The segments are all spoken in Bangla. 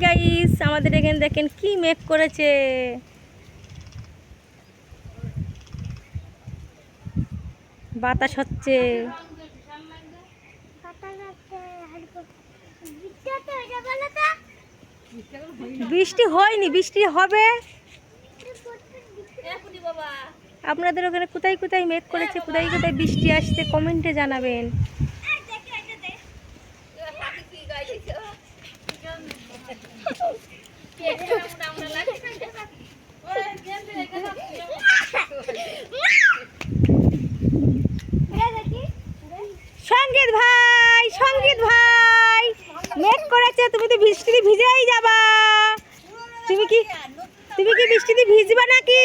গাইস, আমাদের এখানে দেখেন কি মেঘ করেছে। বাতাস হচ্ছে, বৃষ্টি হয়নি, বৃষ্টি হবে। আপনাদের ওখানে কোথায় কোথায় মেঘ করেছে, কোথায় কোথায় বৃষ্টি আসছে কমেন্টে জানাবেন। সঙ্গীত ভাই, সঙ্গীত ভাই, মেঘ করেছে, তুমি তো বৃষ্টিতে ভিজেই যাবা। তুমি কি বৃষ্টিতে ভিজবা নাকি?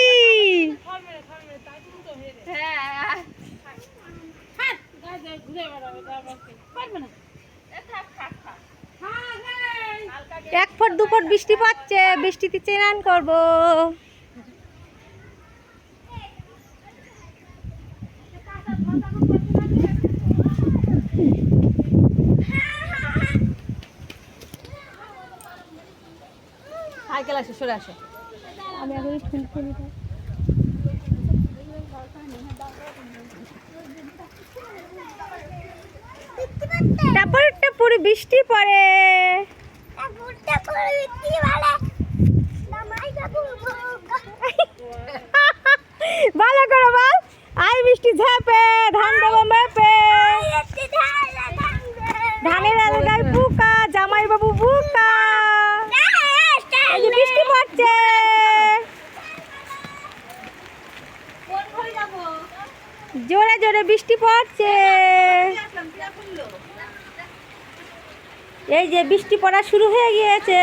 এক ফুট দু ফুট বৃষ্টি পড়ছে, বৃষ্টিতে স্নান করবো। সাইকেল আসে, সরে আসো। আমি এখন টাপুর টাপুর বৃষ্টি পড়ে। ভালো করে বল। আই বৃষ্টি ঝাপে, ধান দেবো মেপে, ধানের এলাকায় বুকা, জামাই বাবু বুকা। এই যে বৃষ্টি পড়ছে, জোরে জোরে বৃষ্টি পড়ছে। এই যে বৃষ্টি পড়া শুরু হয়ে গিয়েছে।